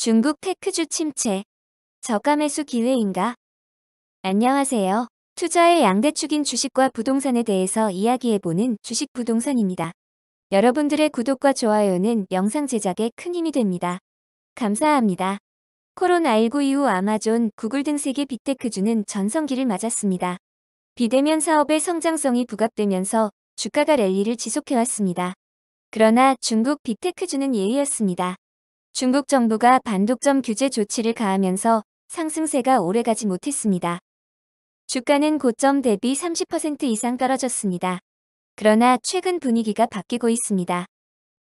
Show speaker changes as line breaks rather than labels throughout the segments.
중국 테크주 침체, 저가 매수 기회인가? 안녕하세요. 투자의 양대축인 주식과 부동산에 대해서 이야기해보는 주식 부동산입니다. 여러분들의 구독과 좋아요는 영상 제작에 큰 힘이 됩니다. 감사합니다. 코로나19 이후 아마존, 구글 등 세계 빅테크주는 전성기를 맞았습니다. 비대면 사업의 성장성이 부각되면서 주가가 랠리를 지속해왔습니다. 그러나 중국 빅테크주는 예외였습니다. 중국 정부가 반독점 규제 조치를 가하면서 상승세가 오래가지 못했습니다. 주가는 고점 대비 30% 이상 떨어졌습니다. 그러나 최근 분위기가 바뀌고 있습니다.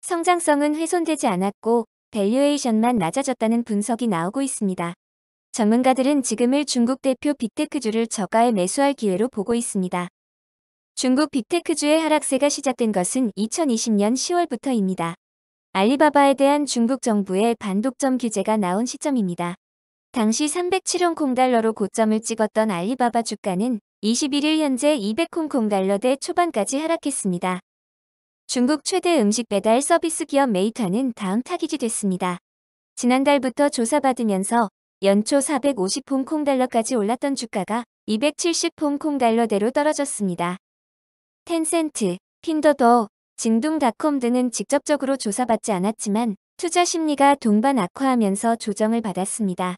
성장성은 훼손되지 않았고 밸류에이션만 낮아졌다는 분석이 나오고 있습니다. 전문가들은 지금을 중국 대표 빅테크주를 저가에 매수할 기회로 보고 있습니다. 중국 빅테크주의 하락세가 시작된 것은 2020년 10월부터입니다. 알리바바에 대한 중국 정부의 반독점 규제가 나온 시점입니다. 당시 307홍콩달러로 고점을 찍었던 알리바바 주가는 21일 현재 200홍콩달러대 초반까지 하락했습니다. 중국 최대 음식 배달 서비스 기업 메이터는 다음 타깃이 됐습니다. 지난달부터 조사받으면서 연초 450홍콩달러까지 올랐던 주가가 270홍콩달러대로 떨어졌습니다. 텐센트, 핀더더, 징둥닷컴 등은 직접적으로 조사받지 않았지만 투자 심리가 동반 악화하면서 조정을 받았습니다.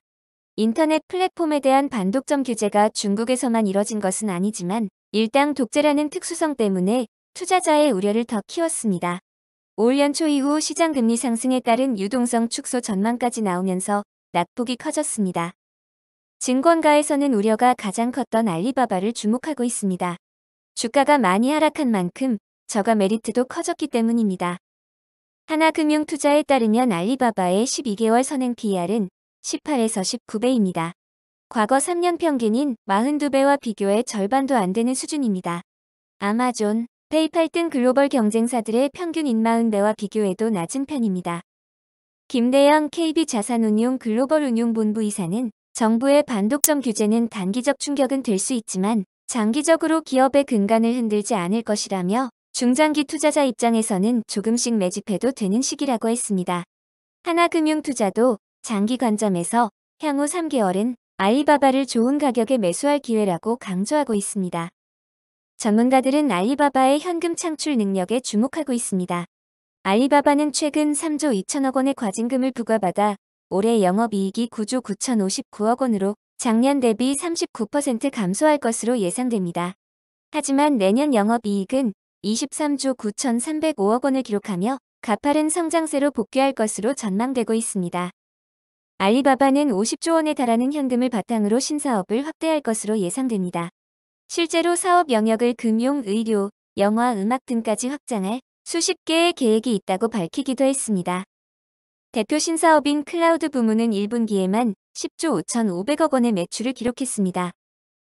인터넷 플랫폼에 대한 반독점 규제가 중국에서만 이뤄진 것은 아니지만 일당 독재라는 특수성 때문에 투자자의 우려를 더 키웠습니다. 올 연초 이후 시장 금리 상승에 따른 유동성 축소 전망까지 나오면서 낙폭이 커졌습니다. 증권가에서는 우려가 가장 컸던 알리바바를 주목하고 있습니다. 주가가 많이 하락한 만큼 저가 메리트도 커졌기 때문입니다. 하나금융투자에 따르면 알리바바의 12개월 선행 PER은 18에서 19배입니다. 과거 3년 평균인 42배와 비교해 절반도 안 되는 수준입니다. 아마존, 페이팔 등 글로벌 경쟁사들의 평균인 40배와 비교해도 낮은 편입니다. 김대영 KB자산운용 글로벌 운용본부 이사는 정부의 반독점 규제는 단기적 충격은 될 수 있지만 장기적으로 기업의 근간을 흔들지 않을 것이라며 중장기 투자자 입장에서는 조금씩 매집해도 되는 시기라고 했습니다. 하나금융투자도 장기 관점에서 향후 3개월은 알리바바를 좋은 가격에 매수할 기회라고 강조하고 있습니다. 전문가들은 알리바바의 현금 창출 능력에 주목하고 있습니다. 알리바바는 최근 3조 2천억 원의 과징금을 부과받아 올해 영업이익이 9조 9,059억 원으로 작년 대비 39% 감소할 것으로 예상됩니다. 하지만 내년 영업이익은 23조 9,305억 원을 기록하며 가파른 성장세로 복귀할 것으로 전망되고 있습니다. 알리바바는 50조 원에 달하는 현금을 바탕으로 신사업을 확대할 것으로 예상됩니다. 실제로 사업 영역을 금융, 의료, 영화, 음악 등까지 확장할 수십 개의 계획이 있다고 밝히기도 했습니다. 대표 신사업인 클라우드 부문은 1분기에만 10조 5,500억 원의 매출을 기록했습니다.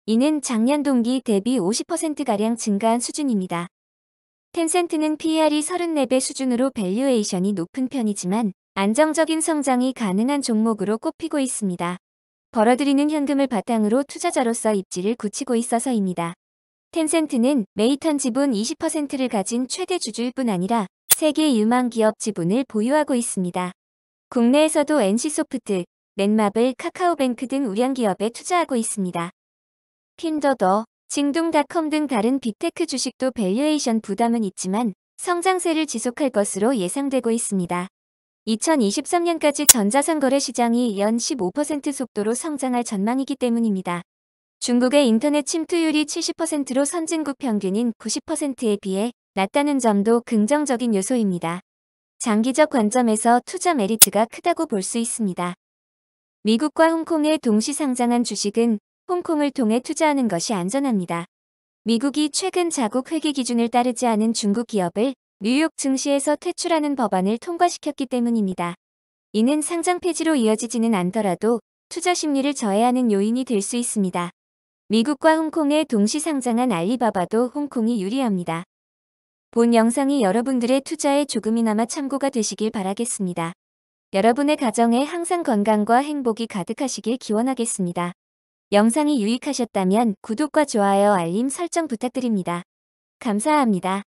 이는 작년 동기 대비 50%가량 증가한 수준입니다. 텐센트는 PER이 34배 수준으로 밸류에이션이 높은 편이지만 안정적인 성장이 가능한 종목으로 꼽히고 있습니다. 벌어들이는 현금을 바탕으로 투자자로서 입지를 굳히고 있어서입니다. 텐센트는 메이턴 지분 20%를 가진 최대 주주일 뿐 아니라 세계 유망 기업 지분을 보유하고 있습니다. 국내에서도 NC소프트, 넷마블, 카카오뱅크 등 우량 기업에 투자하고 있습니다. 핀더더, 징둥닷컴 등 다른 빅테크 주식도 밸류에이션 부담은 있지만 성장세를 지속할 것으로 예상되고 있습니다. 2023년까지 전자상거래 시장이 연 15% 속도로 성장할 전망이기 때문입니다. 중국의 인터넷 침투율이 70%로 선진국 평균인 90%에 비해 낮다는 점도 긍정적인 요소입니다. 장기적 관점에서 투자 메리트가 크다고 볼 수 있습니다. 미국과 홍콩에 동시 상장한 주식은 홍콩을 통해 투자하는 것이 안전합니다. 미국이 최근 자국 회계 기준을 따르지 않은 중국 기업을 뉴욕 증시에서 퇴출하는 법안을 통과시켰기 때문입니다. 이는 상장 폐지로 이어지지는 않더라도 투자 심리를 저해하는 요인이 될 수 있습니다. 미국과 홍콩에 동시 상장한 알리바바도 홍콩이 유리합니다. 본 영상이 여러분들의 투자에 조금이나마 참고가 되시길 바라겠습니다. 여러분의 가정에 항상 건강과 행복이 가득하시길 기원하겠습니다. 영상이 유익하셨다면 구독과 좋아요, 알림 설정 부탁드립니다. 감사합니다.